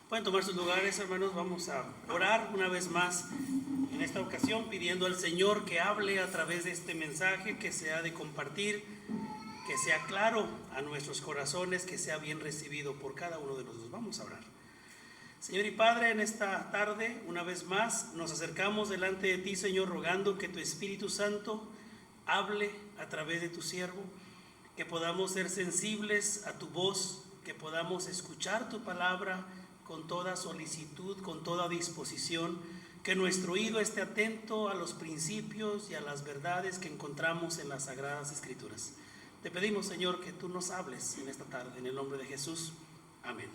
Pueden tomar sus lugares, hermanos. Vamos a orar una vez más en esta ocasión, pidiendo al Señor que hable a través de este mensaje, que sea de compartir, que sea claro a nuestros corazones, que sea bien recibido por cada uno de nosotros. Vamos a orar. Señor y Padre, en esta tarde, una vez más, nos acercamos delante de ti, Señor, rogando que tu Espíritu Santo hable a través de tu siervo, que podamos ser sensibles a tu voz, que podamos escuchar tu palabra con toda solicitud, con toda disposición, que nuestro oído esté atento a los principios y a las verdades que encontramos en las Sagradas Escrituras. Te pedimos, Señor, que tú nos hables en esta tarde, en el nombre de Jesús. Amén.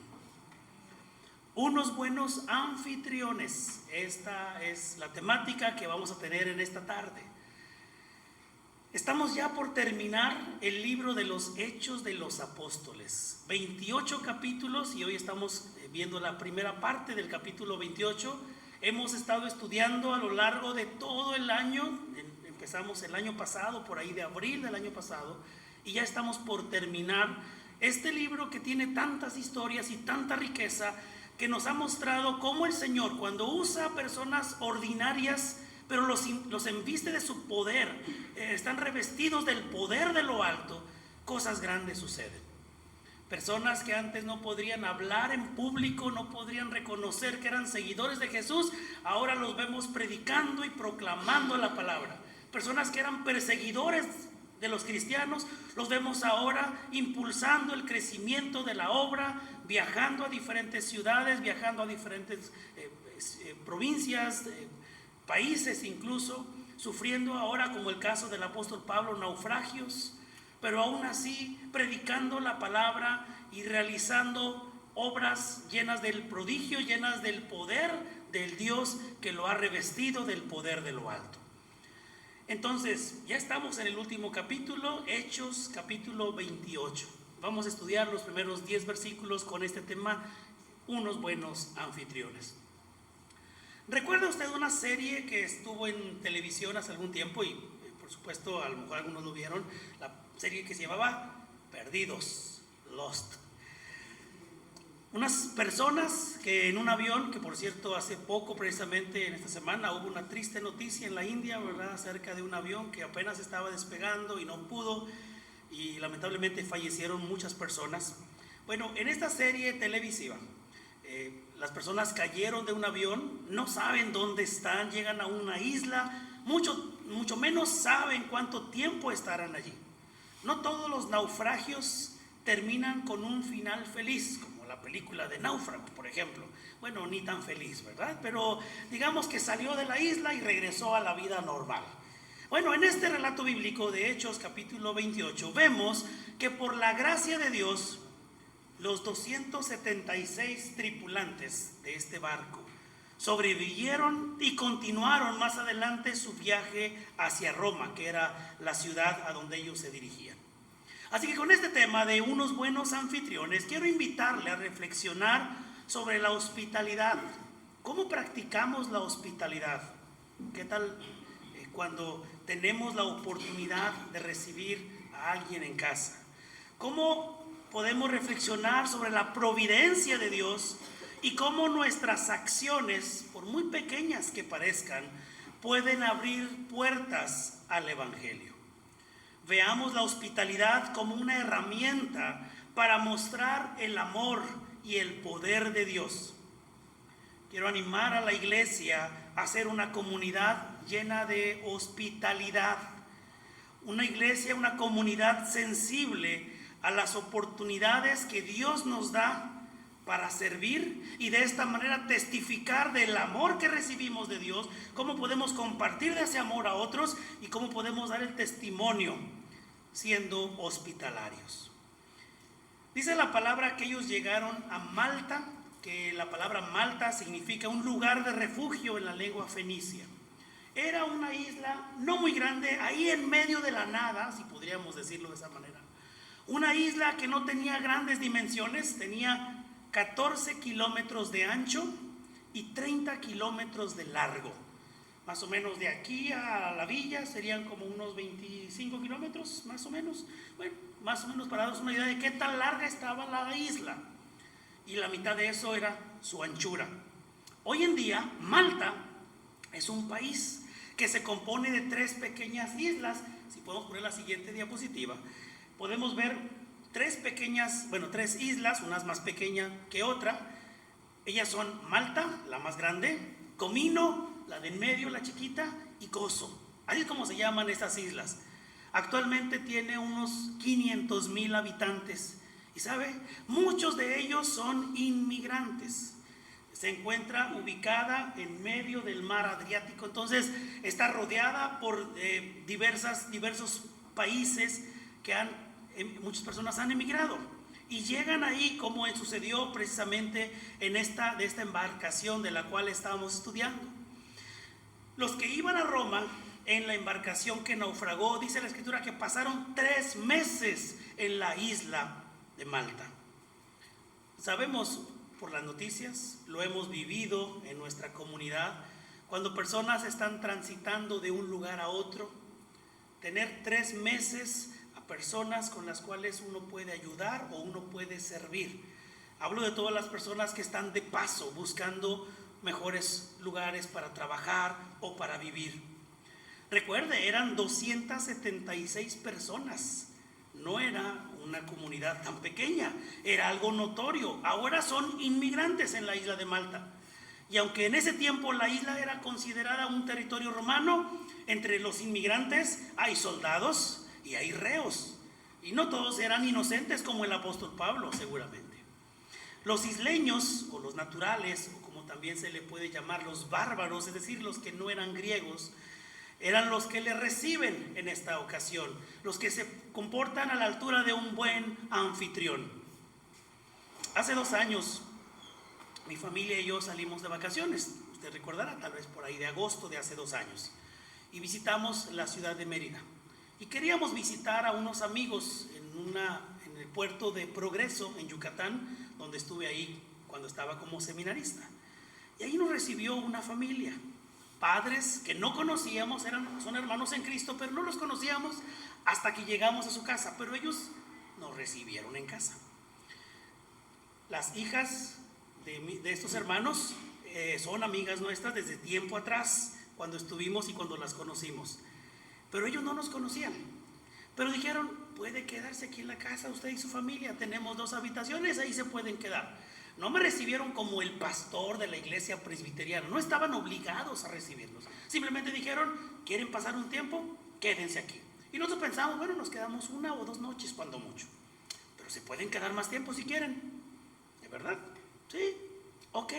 Unos buenos anfitriones. Esta es la temática que vamos a tener en esta tarde. Estamos ya por terminar el libro de los Hechos de los Apóstoles. 28 capítulos y hoy estamos viendo la primera parte del capítulo 28. Hemos estado estudiando a lo largo de todo el año. Empezamos el año pasado, por ahí de abril del año pasado, y ya estamos por terminar este libro que tiene tantas historias y tanta riqueza, que nos ha mostrado cómo el Señor, cuando usa personas ordinarias, pero los embiste de su poder, están revestidos del poder de lo alto, cosas grandes suceden. Personas que antes no podrían hablar en público, no podrían reconocer que eran seguidores de Jesús, ahora los vemos predicando y proclamando la palabra. Personas que eran perseguidores de los cristianos, los vemos ahora impulsando el crecimiento de la obra, viajando a diferentes ciudades, viajando a diferentes provincias, países incluso, sufriendo ahora, como el caso del apóstol Pablo, naufragios, pero aún así predicando la palabra y realizando obras llenas del prodigio, llenas del poder del Dios que lo ha revestido del poder de lo alto. Entonces, ya estamos en el último capítulo, Hechos capítulo 28. Vamos a estudiar los primeros 10 versículos con este tema, unos buenos anfitriones. ¿Recuerda usted una serie que estuvo en televisión hace algún tiempo? Y por supuesto, a lo mejor algunos lo vieron, la serie que se llamaba Perdidos, Lost. Unas personas que en un avión, que por cierto hace poco, precisamente en esta semana, hubo una triste noticia en la India, ¿verdad?, acerca de un avión que apenas estaba despegando y no pudo, y lamentablemente fallecieron muchas personas. Bueno, en esta serie televisiva, las personas cayeron de un avión, no saben dónde están, llegan a una isla, mucho menos saben cuánto tiempo estarán allí. No todos los naufragios terminan con un final feliz, como la película de Náufrago, por ejemplo. Bueno, ni tan feliz, ¿verdad? Pero digamos que salió de la isla y regresó a la vida normal. Bueno, en este relato bíblico de Hechos capítulo 28 vemos que por la gracia de Dios, los 276 tripulantes de este barco sobrevivieron y continuaron más adelante su viaje hacia Roma, que era la ciudad a donde ellos se dirigían. Así que con este tema de unos buenos anfitriones, quiero invitarle a reflexionar sobre la hospitalidad. ¿Cómo practicamos la hospitalidad? ¿Qué tal cuando tenemos la oportunidad de recibir a alguien en casa? ¿Cómo podemos reflexionar sobre la providencia de Dios y cómo nuestras acciones, por muy pequeñas que parezcan, pueden abrir puertas al Evangelio? Veamos la hospitalidad como una herramienta para mostrar el amor y el poder de Dios. Quiero animar a la iglesia a ser una comunidad llena de hospitalidad. Una iglesia, una comunidad sensible a las oportunidades que Dios nos da para servir y de esta manera testificar del amor que recibimos de Dios, cómo podemos compartir de ese amor a otros y cómo podemos dar el testimonio siendo hospitalarios. Dice la palabra que ellos llegaron a Malta, que la palabra Malta significa un lugar de refugio en la lengua fenicia. Era una isla no muy grande, ahí en medio de la nada, si podríamos decirlo de esa manera. Una isla que no tenía grandes dimensiones, tenía 14 kilómetros de ancho y 30 kilómetros de largo. Más o menos de aquí a la villa serían como unos 25 kilómetros, más o menos. Bueno, más o menos para daros una idea de qué tan larga estaba la isla. y la mitad de eso era su anchura. Hoy en día, Malta es un país que se compone de 3 pequeñas islas. Si podemos poner la siguiente diapositiva, podemos ver 3 islas, una más pequeña que otra. Ellas son Malta, la más grande, Comino, la de en medio, la chiquita, y Gozo. Así es como se llaman estas islas. Actualmente tiene unos 500,000 habitantes. Y sabe, muchos de ellos son inmigrantes. Se encuentra ubicada en medio del mar Adriático, entonces está rodeada por diversos países que muchas personas han emigrado y llegan ahí, como sucedió precisamente de esta embarcación de la cual estábamos estudiando. Los que iban a Roma en la embarcación que naufragó, dice la escritura que pasaron 3 meses en la isla de Malta. Sabemos por las noticias, lo hemos vivido en nuestra comunidad, cuando personas están transitando de un lugar a otro, tener 3 meses a personas con las cuales uno puede ayudar o uno puede servir. Hablo de todas las personas que están de paso buscando mejores lugares para trabajar o para vivir. Recuerde, eran 276 personas. No era una comunidad tan pequeña, era algo notorio. Ahora son inmigrantes en la isla de Malta. Y aunque en ese tiempo la isla era considerada un territorio romano, entre los inmigrantes hay soldados y hay reos. Y no todos eran inocentes como el apóstol Pablo, seguramente. Los isleños, o los naturales, o como también se le puede llamar los bárbaros, es decir, los que no eran griegos, eran los que le reciben en esta ocasión, los que se comportan a la altura de un buen anfitrión. Hace 2 años, mi familia y yo salimos de vacaciones, usted recordará, tal vez por ahí de agosto de hace 2 años, y visitamos la ciudad de Mérida. Y queríamos visitar a unos amigos en el puerto de Progreso, en Yucatán, donde estuve ahí cuando estaba como seminarista. Y ahí nos recibió una familia. Padres que no conocíamos, son hermanos en Cristo, pero no los conocíamos hasta que llegamos a su casa, pero ellos nos recibieron en casa. Las hijas de estos hermanos son amigas nuestras desde tiempo atrás, cuando estuvimos y cuando las conocimos, pero ellos no nos conocían, pero dijeron, puede quedarse aquí en la casa usted y su familia, tenemos 2 habitaciones, ahí se pueden quedar. No me recibieron como el pastor de la iglesia presbiteriana, no estaban obligados a recibirnos, simplemente dijeron, ¿quieren pasar un tiempo? Quédense aquí. Y nosotros pensamos, bueno, nos quedamos 1 o 2 noches cuando mucho, pero se pueden quedar más tiempo si quieren, ¿de verdad? Sí, ok.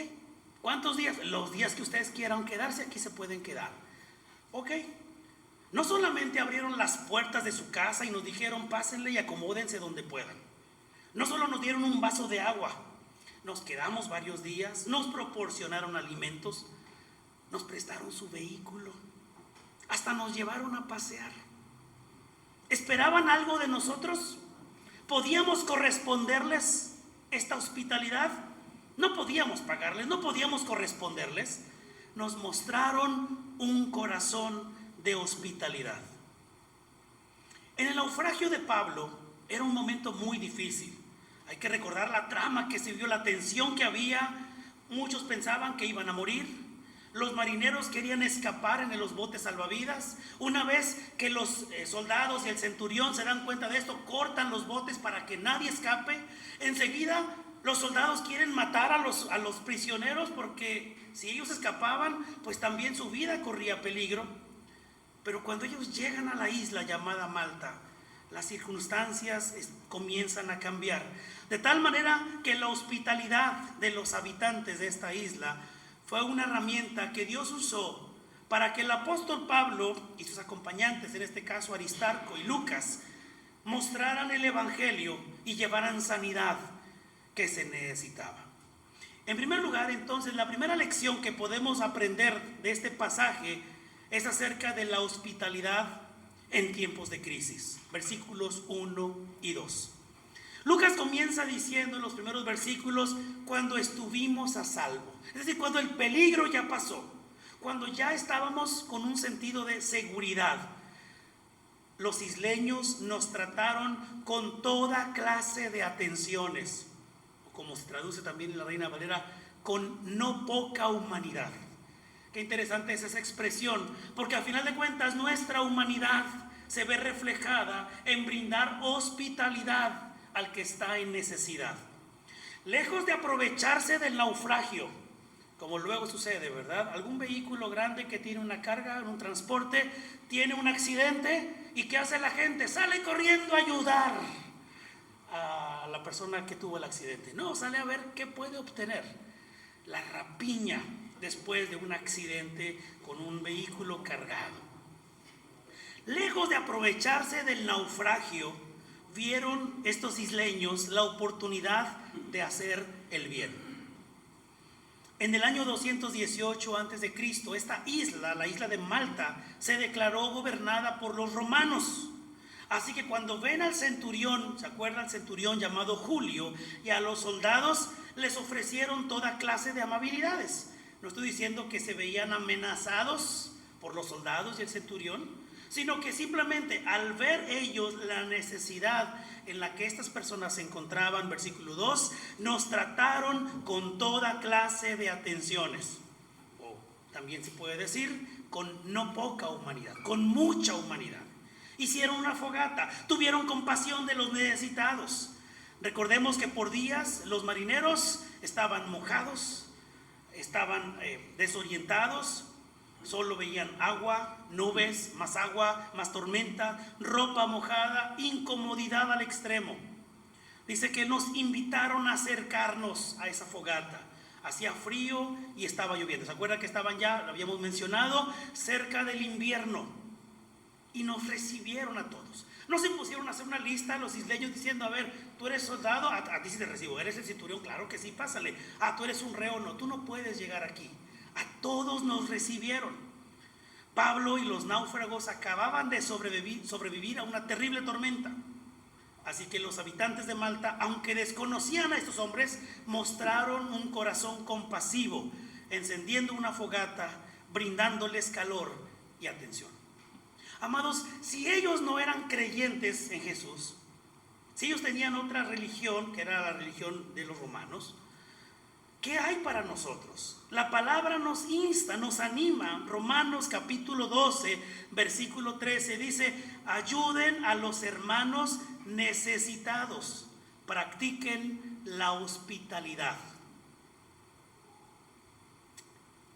¿Cuántos días? Los días que ustedes quieran quedarse, aquí se pueden quedar. Ok. No solamente abrieron las puertas de su casa y nos dijeron, pásenle y acomódense donde puedan. No solo nos dieron un vaso de agua, nos quedamos varios días, nos proporcionaron alimentos, nos prestaron su vehículo, hasta nos llevaron a pasear. ¿Esperaban algo de nosotros? ¿Podíamos corresponderles esta hospitalidad? No podíamos pagarles, no podíamos corresponderles. Nos mostraron un corazón de hospitalidad. En el naufragio de Pablo era un momento muy difícil. Hay que recordar la trama que se vio, la tensión que había. Muchos pensaban que iban a morir. Los marineros querían escapar en los botes salvavidas. Una vez que los soldados y el centurión se dan cuenta de esto, cortan los botes para que nadie escape. Enseguida los soldados quieren matar a los prisioneros, porque si ellos escapaban, pues también su vida corría peligro. Pero cuando ellos llegan a la isla llamada Malta, las circunstancias comienzan a cambiar, de tal manera que la hospitalidad de los habitantes de esta isla fue una herramienta que Dios usó para que el apóstol Pablo y sus acompañantes, en este caso Aristarco y Lucas, mostraran el evangelio y llevaran sanidad que se necesitaba. En primer lugar, entonces, la primera lección que podemos aprender de este pasaje es acerca de la hospitalidad en tiempos de crisis. Versículos 1 y 2. Lucas comienza diciendo en los primeros versículos, cuando estuvimos a salvo. Es decir, cuando el peligro ya pasó, cuando ya estábamos con un sentido de seguridad. Los isleños nos trataron con toda clase de atenciones. como se traduce también en la Reina Valera, con no poca humanidad. Qué interesante es esa expresión, porque al final de cuentas nuestra humanidad se ve reflejada en brindar hospitalidad al que está en necesidad. Lejos de aprovecharse del naufragio, como luego sucede, ¿verdad? Algún vehículo grande que tiene una carga, un transporte, tiene un accidente, ¿y qué hace la gente? Sale corriendo a ayudar a la persona que tuvo el accidente. No, sale a ver qué puede obtener. La rapiña después de un accidente con un vehículo cargado. Lejos de aprovecharse del naufragio, vieron estos isleños la oportunidad de hacer el bien. En el año 218 a.C., esta isla, la isla de Malta, se declaró gobernada por los romanos. Así que cuando ven al centurión, ¿se acuerdan? El centurión llamado Julio, y a los soldados les ofrecieron toda clase de amabilidades. No estoy diciendo que se veían amenazados por los soldados y el centurión, sino que simplemente al ver ellos la necesidad en la que estas personas se encontraban, versículo 2, nos trataron con toda clase de atenciones. O también se puede decir con no poca humanidad, con mucha humanidad. Hicieron una fogata, tuvieron compasión de los necesitados. Recordemos que por días los marineros estaban mojados, estaban desorientados, solo veían agua, nubes, más tormenta, ropa mojada, incomodidad al extremo. Dice que nos invitaron a acercarnos a esa fogata. Hacía frío y estaba lloviendo. ¿Se acuerdan que estaban ya, lo habíamos mencionado, cerca del invierno? Y nos recibieron a todos. No se pusieron a hacer una lista los isleños diciendo, a ver, tú eres soldado, a ti sí te recibo, eres el centurión, claro que sí, pásale. Tú eres un reo, no, tú no puedes llegar aquí. A todos nos recibieron. Pablo y los náufragos acababan de sobrevivir a una terrible tormenta. Así que los habitantes de Malta, aunque desconocían a estos hombres, mostraron un corazón compasivo, encendiendo una fogata, brindándoles calor y atención. Amados, si ellos no eran creyentes en Jesús, si ellos tenían otra religión, que era la religión de los romanos, ¿qué hay para nosotros? La palabra nos insta, nos anima. Romanos capítulo 12, versículo 13 dice, ayuden a los hermanos necesitados, practiquen la hospitalidad.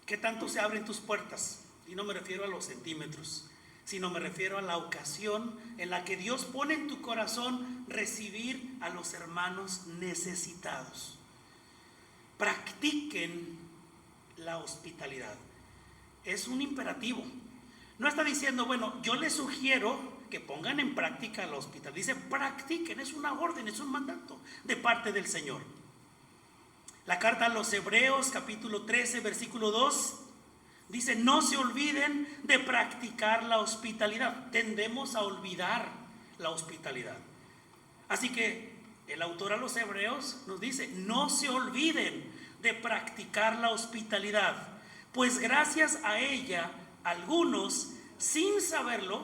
¿Qué tanto se abren tus puertas? Y no me refiero a los centímetros, sino me refiero a la ocasión en la que Dios pone en tu corazón recibir a los hermanos necesitados. Practiquen la hospitalidad. Es un imperativo. No está diciendo, bueno, yo les sugiero que pongan en práctica la hospitalidad. Dice, practiquen, es una orden, es un mandato de parte del Señor. La carta a los Hebreos, capítulo 13, versículo 2, dice, no se olviden de practicar la hospitalidad. Tendemos a olvidar la hospitalidad. Así que el autor a los Hebreos nos dice, no se olviden de practicar la hospitalidad, pues gracias a ella, algunos, sin saberlo,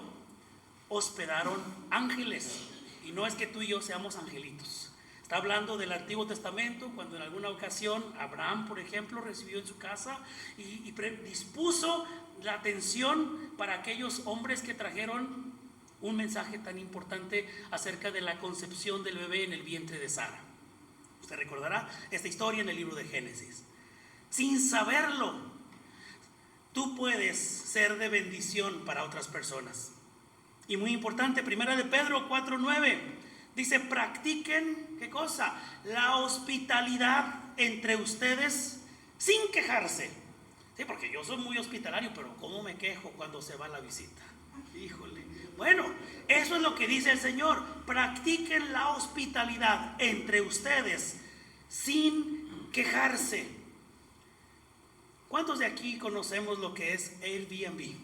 hospedaron ángeles. Y no es que tú y yo seamos angelitos. Está hablando del Antiguo Testamento, cuando en alguna ocasión Abraham, por ejemplo, recibió en su casa y dispuso la atención para aquellos hombres que trajeron un mensaje tan importante acerca de la concepción del bebé en el vientre de Sara. Usted recordará esta historia en el libro de Génesis. Sin saberlo, tú puedes ser de bendición para otras personas. Y muy importante, primera de Pedro 4:9. Dice, practiquen, ¿qué cosa? La hospitalidad entre ustedes sin quejarse. Sí, porque yo soy muy hospitalario, pero ¿cómo me quejo cuando se va la visita? Híjole. Bueno, eso es lo que dice el Señor. Practiquen la hospitalidad entre ustedes sin quejarse. ¿Cuántos de aquí conocemos lo que es Airbnb?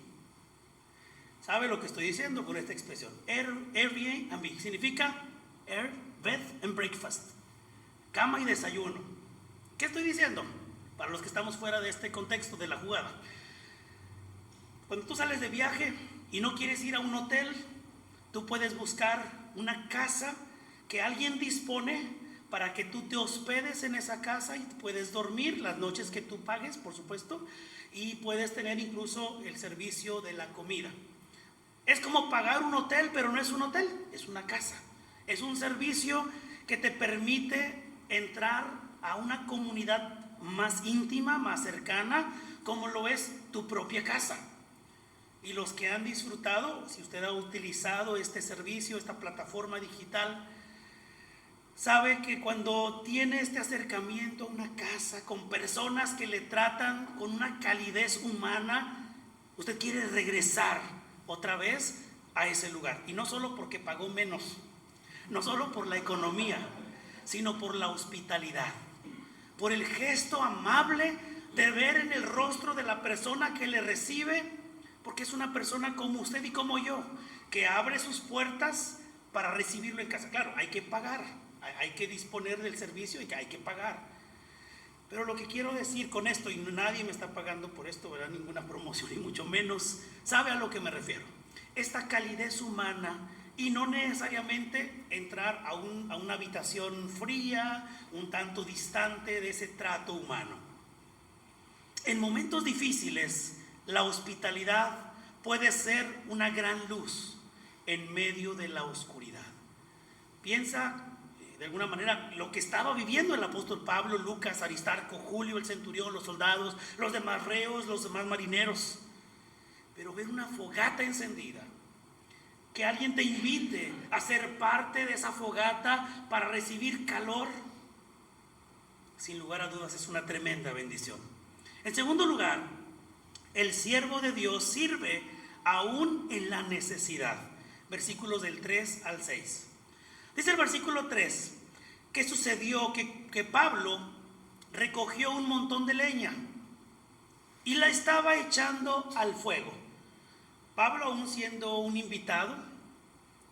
¿Sabe lo que estoy diciendo con esta expresión? Airbnb significa Air, Bed and Breakfast, cama y desayuno. ¿Qué estoy diciendo? Para los que estamos fuera de este contexto de la jugada. Cuando tú sales de viaje y no quieres ir a un hotel, tú puedes buscar una casa que alguien dispone para que tú te hospedes en esa casa y puedes dormir las noches que tú pagues, por supuesto, y puedes tener incluso el servicio de la comida. Es como pagar un hotel, pero no es un hotel, es una casa. Es un servicio que te permite entrar a una comunidad más íntima, más cercana, como lo es tu propia casa. Y los que han disfrutado, si usted ha utilizado este servicio, esta plataforma digital, sabe que cuando tiene este acercamiento a una casa con personas que le tratan con una calidez humana, usted quiere regresar otra vez a ese lugar. Y no solo porque pagó menos, no solo por la economía, sino por la hospitalidad, por el gesto amable de ver en el rostro de la persona que le recibe, porque es una persona como usted y como yo, que abre sus puertas para recibirlo en casa. Claro, hay que pagar, hay que disponer del servicio y que hay que pagar. Pero lo que quiero decir con esto, y nadie me está pagando por esto, ¿verdad? Ninguna promoción, y mucho menos, sabe a lo que me refiero. Esta calidez humana, y no necesariamente entrar a una habitación fría, un tanto distante de ese trato humano. En momentos difíciles, la hospitalidad puede ser una gran luz en medio de la oscuridad. Piensa de alguna manera lo que estaba viviendo el apóstol Pablo, Lucas, Aristarco, Julio, el centurión, los soldados, los demás reos, los demás marineros. Pero ver una fogata encendida, que alguien te invite a ser parte de esa fogata para recibir calor, sin lugar a dudas es una tremenda bendición. En segundo lugar, el siervo de Dios sirve aún en la necesidad. Versículos del 3 al 6. Dice el versículo 3, que sucedió que Pablo recogió un montón de leña y la estaba echando al fuego. Pablo, aún siendo un invitado,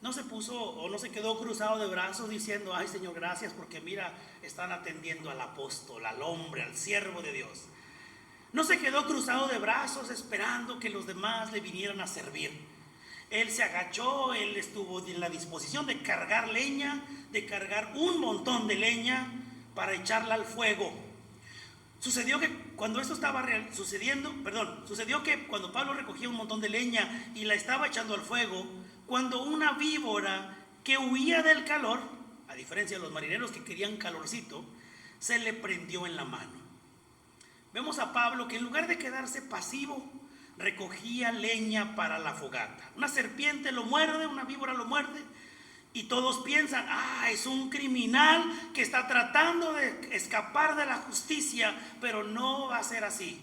no se puso o no se quedó cruzado de brazos diciendo: ay Señor, gracias porque mira, están atendiendo al apóstol, al hombre, al siervo de Dios. No se quedó cruzado de brazos esperando que los demás le vinieran a servir. Él se agachó, él estuvo en la disposición de cargar leña, de cargar un montón de leña para echarla al fuego. Sucedió que cuando esto estaba sucedió que cuando Pablo recogía un montón de leña y la estaba echando al fuego, cuando una víbora que huía del calor, a diferencia de los marineros que querían calorcito, se le prendió en la mano. Vemos a Pablo que en lugar de quedarse pasivo, recogía leña para la fogata. Una serpiente lo muerde, una víbora lo muerde, y todos piensan: es un criminal que está tratando de escapar de la justicia, pero no va a ser así,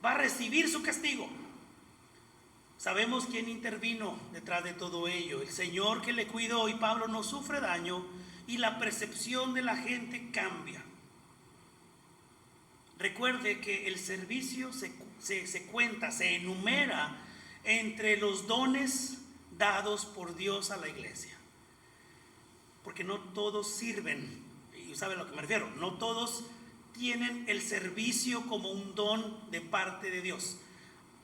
va a recibir su castigo. Sabemos quién intervino detrás de todo ello: el Señor que le cuidó, y Pablo no sufre daño y la percepción de la gente cambia. Recuerde que el servicio se cuenta, se enumera entre los dones dados por Dios a la iglesia. Porque no todos sirven, y saben a lo que me refiero, no todos tienen el servicio como un don de parte de Dios.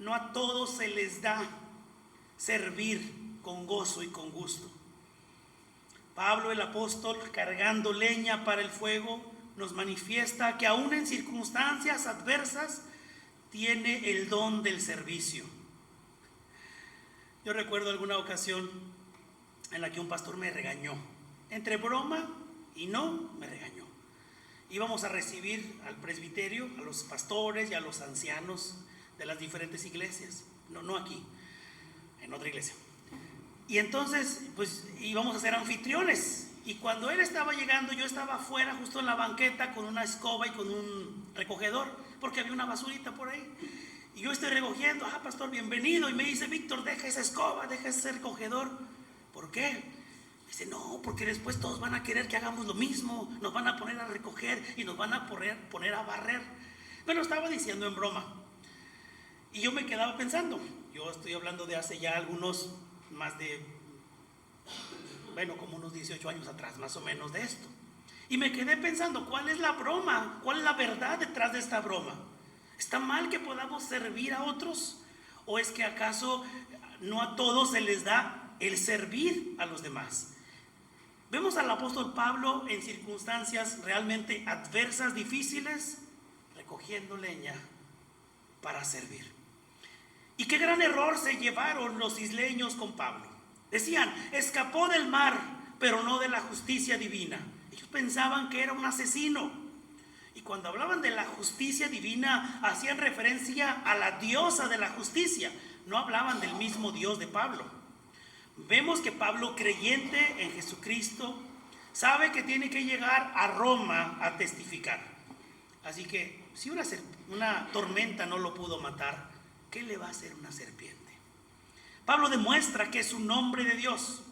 No a todos se les da servir con gozo y con gusto. Pablo el apóstol, cargando leña para el fuego, nos manifiesta que aún en circunstancias adversas tiene el don del servicio. Yo recuerdo alguna ocasión en la que un pastor me regañó, entre broma y no, me regañó. Íbamos a recibir al presbiterio, a los pastores y a los ancianos de las diferentes iglesias, no aquí, en otra iglesia. Y entonces pues íbamos a ser anfitriones. Y cuando él estaba llegando, yo estaba afuera justo en la banqueta con una escoba y con un recogedor, porque había una basurita por ahí. Y yo estoy recogiendo: pastor, bienvenido. Y me dice: Víctor, deja esa escoba, deja ese recogedor. ¿Por qué? Dice: no, porque después todos van a querer que hagamos lo mismo, nos van a poner a recoger y nos van a poner a barrer. Me lo estaba diciendo en broma. Y yo me quedaba pensando, yo estoy hablando de hace ya algunos, como unos 18 años atrás, más o menos, de esto. Y me quedé pensando: ¿cuál es la broma? ¿Cuál es la verdad detrás de esta broma? ¿Está mal que podamos servir a otros? ¿O es que acaso no a todos se les da el servir a los demás? Vemos al apóstol Pablo en circunstancias realmente adversas, difíciles, recogiendo leña para servir. Y qué gran error se llevaron los isleños con Pablo. Decían, escapó del mar, pero no de la justicia divina. Ellos pensaban que era un asesino. Y cuando hablaban de la justicia divina, hacían referencia a la diosa de la justicia. No hablaban del mismo Dios de Pablo. Vemos que Pablo, creyente en Jesucristo, sabe que tiene que llegar a Roma a testificar. Así que si una tormenta no lo pudo matar, ¿qué le va a hacer una serpiente? Pablo demuestra que es un hombre de Dios.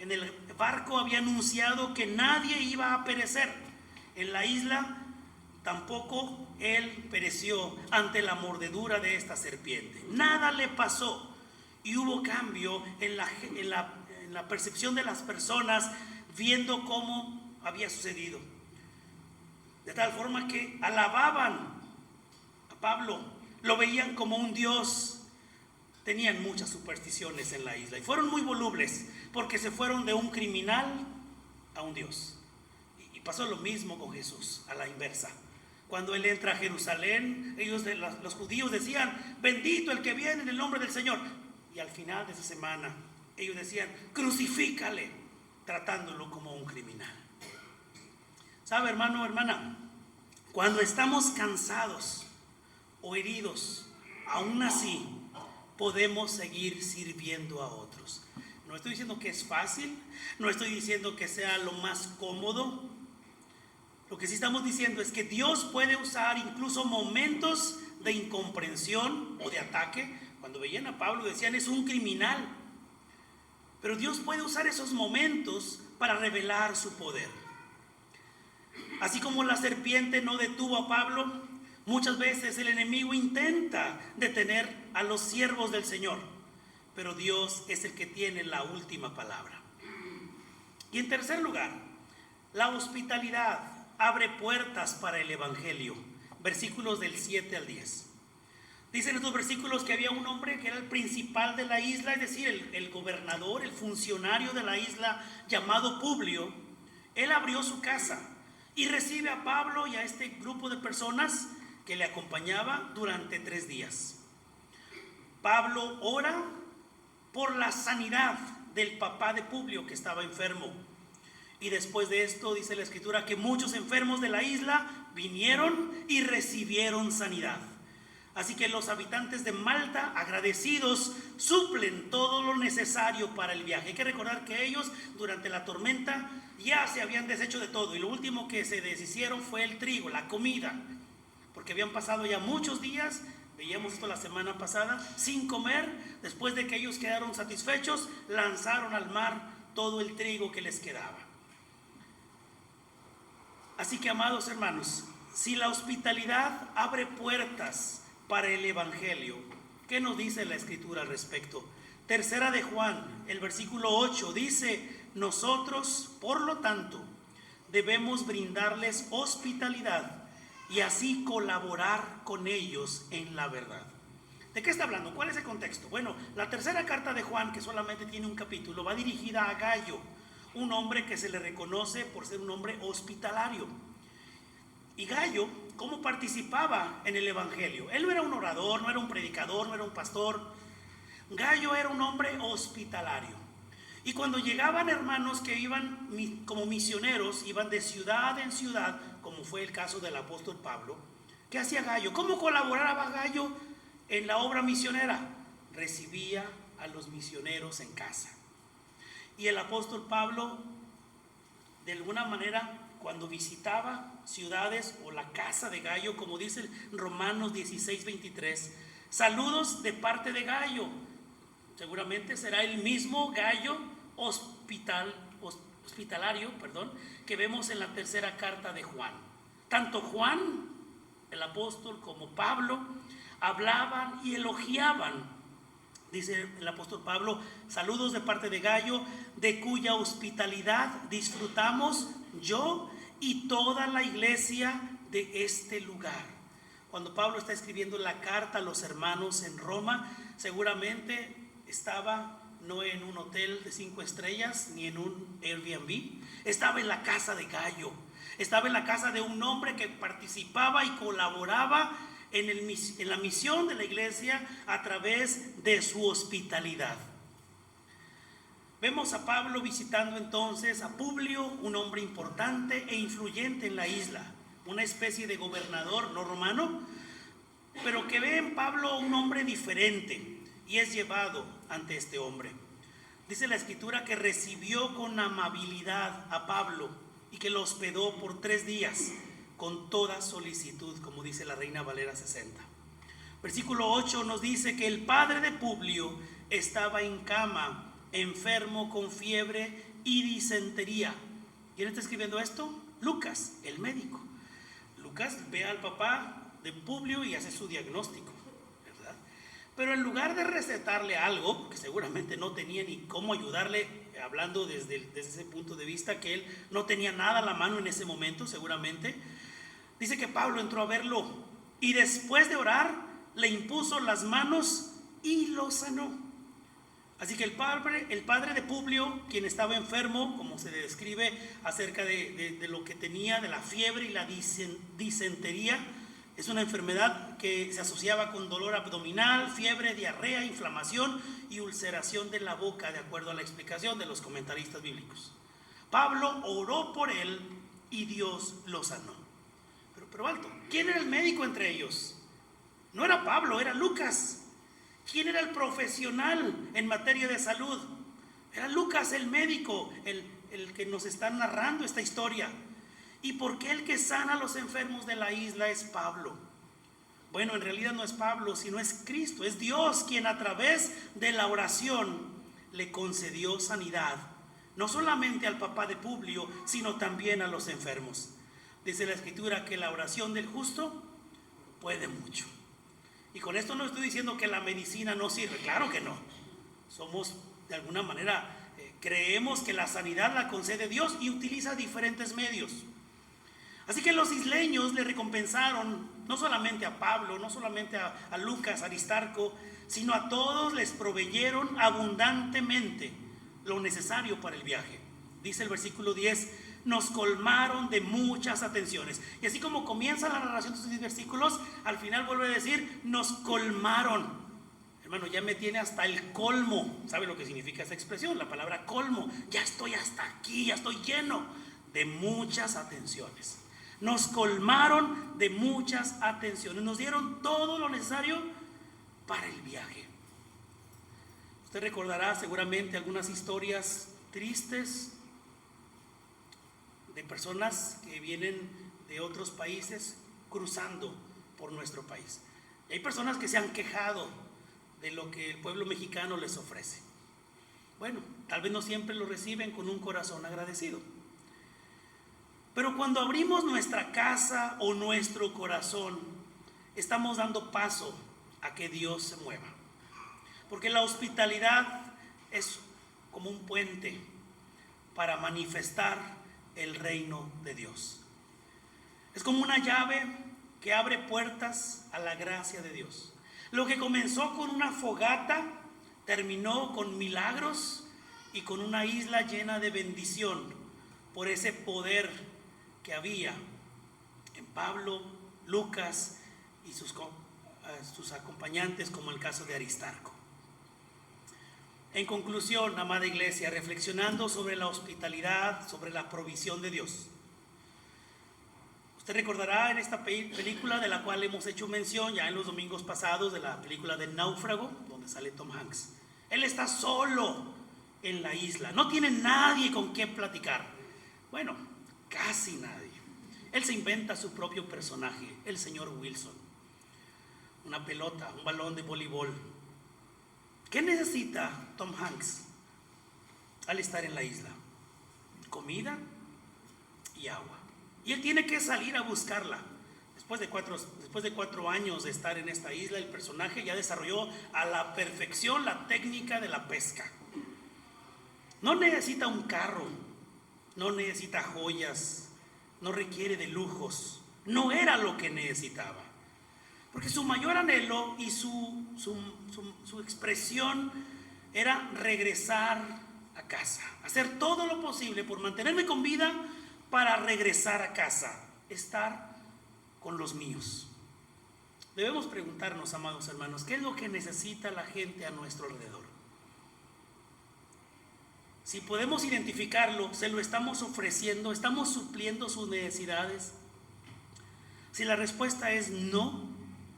En el barco había anunciado que nadie iba a perecer. En la isla tampoco él pereció ante la mordedura de esta serpiente. Nada le pasó. Y hubo cambio en la percepción de las personas viendo cómo había sucedido. De tal forma que alababan a Pablo, lo veían como un dios. Tenían muchas supersticiones en la isla y fueron muy volubles porque se fueron de un criminal a un dios. Y pasó lo mismo con Jesús, a la inversa. Cuando él entra a Jerusalén, los judíos decían, bendito el que viene en el nombre del Señor. Y al final de esa semana, ellos decían, crucifícale, tratándolo como un criminal. ¿Sabe, hermano o hermana? Cuando estamos cansados o heridos, aún así podemos seguir sirviendo a otros. No estoy diciendo que es fácil, no estoy diciendo que sea lo más cómodo. Lo que sí estamos diciendo es que Dios puede usar incluso momentos de incomprensión o de ataque. Cuando veían a Pablo decían, es un criminal. Pero Dios puede usar esos momentos para revelar su poder. Así como la serpiente no detuvo a Pablo, muchas veces el enemigo intenta detener a los siervos del Señor, pero Dios es el que tiene la última palabra. Y en tercer lugar, la hospitalidad abre puertas para el evangelio. Versículos del 7 al 10. Dicen estos versículos que había un hombre que era el principal de la isla, es decir, el gobernador, el funcionario de la isla, llamado Publio. Él abrió su casa y recibe a Pablo y a este grupo de personas que le acompañaba durante 3 días. Pablo ora por la sanidad del papá de Publio, que estaba enfermo. Y después de esto dice la escritura que muchos enfermos de la isla vinieron y recibieron sanidad. Así que los habitantes de Malta, agradecidos, suplen todo lo necesario para el viaje. Hay que recordar que ellos durante la tormenta ya se habían deshecho de todo. Y lo último que se deshicieron fue el trigo, la comida. Porque habían pasado ya muchos días, veíamos esto la semana pasada, sin comer. Después de que ellos quedaron satisfechos, lanzaron al mar todo el trigo que les quedaba. Así que, amados hermanos, si la hospitalidad abre puertas para el evangelio, ¿qué nos dice la escritura al respecto? Tercera de Juan, el versículo 8 dice, nosotros, por lo tanto, debemos brindarles hospitalidad y así colaborar con ellos en la verdad. ¿De qué está hablando? ¿Cuál es el contexto? Bueno, la tercera carta de Juan, que solamente tiene un capítulo, va dirigida a Gayo, un hombre que se le reconoce por ser un hombre hospitalario. Y Gayo, ¿cómo participaba en el evangelio? Él no era un orador, no era un predicador, no era un pastor. Gayo era un hombre hospitalario. Y cuando llegaban hermanos que iban como misioneros, iban de ciudad en ciudad, como fue el caso del apóstol Pablo, ¿qué hacía Gayo? ¿Cómo colaboraba Gayo en la obra misionera? Recibía a los misioneros en casa. Y el apóstol Pablo, de alguna manera, cuando visitaba ciudades o la casa de Gayo, como dice Romanos 16:23, saludos de parte de Gayo. Seguramente será el mismo Gayo hospitalario, que vemos en la tercera carta de Juan. Tanto Juan, el apóstol, como Pablo hablaban y elogiaban. Dice el apóstol Pablo, saludos de parte de Gayo, de cuya hospitalidad disfrutamos yo y toda la iglesia de este lugar. Cuando Pablo está escribiendo la carta a los hermanos en Roma, seguramente estaba no en un hotel de 5 estrellas ni en un Airbnb. Estaba en la casa de Gayo. Estaba en la casa de un hombre que participaba y colaboraba en la misión de la iglesia a través de su hospitalidad. Vemos a Pablo visitando entonces a Publio, un hombre importante e influyente en la isla, una especie de gobernador no romano, pero que ve en Pablo un hombre diferente y es llevado ante este hombre. Dice la escritura que recibió con amabilidad a Pablo y que lo hospedó por 3 días con toda solicitud, como dice la Reina Valera 60. Versículo 8 nos dice que el padre de Publio estaba en cama, enfermo con fiebre y disentería. ¿Quién está escribiendo esto? Lucas, el médico. Lucas ve al papá de Publio y hace su diagnóstico, ¿verdad? Pero en lugar de recetarle algo, que seguramente no tenía ni cómo ayudarle, hablando desde ese punto de vista, que él no tenía nada a la mano en ese momento, seguramente, dice que Pablo entró a verlo y después de orar le impuso las manos y lo sanó. Así que el padre de Publio, quien estaba enfermo, como se describe acerca de lo que tenía, de la fiebre y la disentería, es una enfermedad que se asociaba con dolor abdominal, fiebre, diarrea, inflamación y ulceración de la boca, de acuerdo a la explicación de los comentaristas bíblicos. Pablo oró por él y Dios lo sanó. Pero alto, ¿quién era el médico entre ellos? No era Pablo, era Lucas. ¿Quién era el profesional en materia de salud? Era Lucas, el médico, el que nos está narrando esta historia. ¿Y por qué el que sana a los enfermos de la isla es Pablo? Bueno, en realidad no es Pablo, sino es Cristo, es Dios quien a través de la oración le concedió sanidad, no solamente al papá de Publio, sino también a los enfermos. Dice la escritura que la oración del justo puede mucho. Y con esto no estoy diciendo que la medicina no sirve, claro que no. Somos, de alguna manera, creemos que la sanidad la concede Dios y utiliza diferentes medios. Así que los isleños le recompensaron, no solamente a Pablo, no solamente a Lucas, Aristarco, sino a todos les proveyeron abundantemente lo necesario para el viaje. Dice el versículo 10, nos colmaron de muchas atenciones. Y así como comienza la narración de estos 10 versículos, al final vuelve a decir, nos colmaron. Hermano, ya me tiene hasta el colmo. ¿Sabe lo que significa esa expresión? La palabra colmo. Ya estoy hasta aquí, ya estoy lleno de muchas atenciones. Nos colmaron de muchas atenciones. Nos dieron todo lo necesario para el viaje. Usted recordará seguramente algunas historias tristes de personas que vienen de otros países cruzando por nuestro país. Y hay personas que se han quejado de lo que el pueblo mexicano les ofrece. Bueno, tal vez no siempre lo reciben con un corazón agradecido. Pero cuando abrimos nuestra casa o nuestro corazón, estamos dando paso a que Dios se mueva. Porque la hospitalidad es como un puente para manifestar el reino de Dios. Es como una llave que abre puertas a la gracia de Dios. Lo que comenzó con una fogata terminó con milagros y con una isla llena de bendición por ese poder que había en Pablo, Lucas y sus acompañantes, como el caso de Aristarco. En conclusión, amada iglesia, reflexionando sobre la hospitalidad, sobre la provisión de Dios. Usted recordará en esta película de la cual hemos hecho mención ya en los domingos pasados, de la película de Náufrago, donde sale Tom Hanks. Él está solo en la isla, no tiene nadie con quien platicar. Bueno, casi nadie. Él se inventa su propio personaje, el señor Wilson. Una pelota, un balón de voleibol. ¿Qué necesita Tom Hanks al estar en la isla? Comida y agua. Y él tiene que salir a buscarla. Después de 4 años de estar en esta isla, el personaje ya desarrolló a la perfección la técnica de la pesca. No necesita un carro, no necesita joyas, no requiere de lujos. No era lo que necesitaba. Porque su mayor anhelo y su expresión era regresar a casa, hacer todo lo posible por mantenerme con vida para regresar a casa, estar con los míos. Debemos preguntarnos, amados hermanos, ¿qué es lo que necesita la gente a nuestro alrededor? Si podemos identificarlo, ¿se lo estamos ofreciendo? ¿Estamos supliendo sus necesidades? Si la respuesta es no,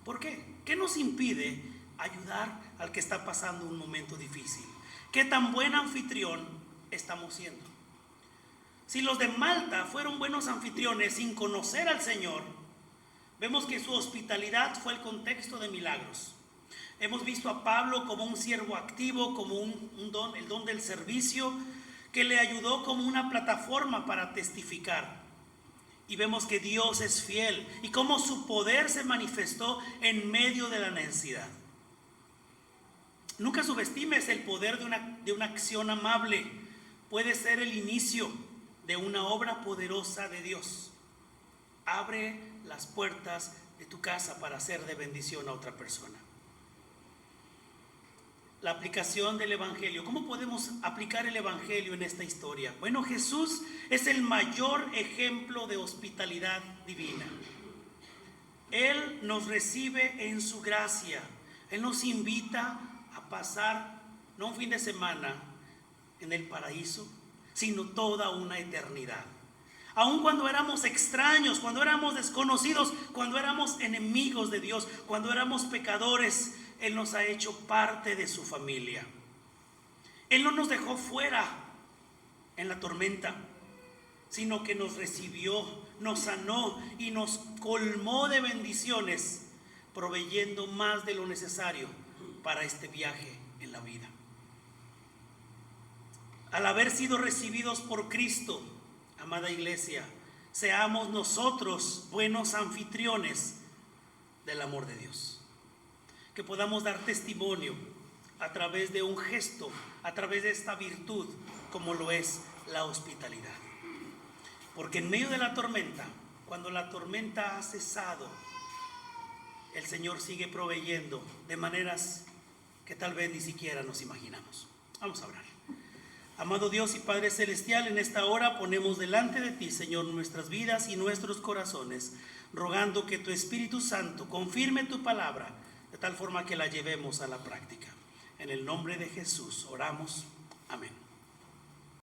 ¿por qué? ¿Qué nos impide ayudar al que está pasando un momento difícil? ¿Qué tan buen anfitrión estamos siendo? Si los de Malta fueron buenos anfitriones sin conocer al Señor, vemos que su hospitalidad fue el contexto de milagros. Hemos visto a Pablo como un siervo activo, como el don del servicio, que le ayudó como una plataforma para testificar. Y vemos que Dios es fiel y cómo su poder se manifestó en medio de la necesidad. Nunca subestimes el poder de una acción amable. Puede ser el inicio de una obra poderosa de Dios. Abre las puertas de tu casa para ser de bendición a otra persona. La aplicación del Evangelio. ¿Cómo podemos aplicar el Evangelio en esta historia? Bueno, Jesús es el mayor ejemplo de hospitalidad divina. Él nos recibe en su gracia. Él nos invita a pasar no un fin de semana en el paraíso, sino toda una eternidad. Aun cuando éramos extraños, cuando éramos desconocidos, cuando éramos enemigos de Dios, cuando éramos pecadores, Él nos ha hecho parte de su familia. Él no nos dejó fuera en la tormenta, sino que nos recibió, nos sanó y nos colmó de bendiciones, proveyendo más de lo necesario para este viaje en la vida. Al haber sido recibidos por Cristo, amada iglesia, seamos nosotros buenos anfitriones del amor de Dios. Que podamos dar testimonio a través de un gesto, a través de esta virtud, como lo es la hospitalidad. Porque en medio de la tormenta, cuando la tormenta ha cesado, el Señor sigue proveyendo de maneras que tal vez ni siquiera nos imaginamos. Vamos a orar. Amado Dios y Padre Celestial, en esta hora ponemos delante de ti, Señor, nuestras vidas y nuestros corazones, rogando que tu Espíritu Santo confirme tu palabra, de tal forma que la llevemos a la práctica. En el nombre de Jesús oramos. Amén.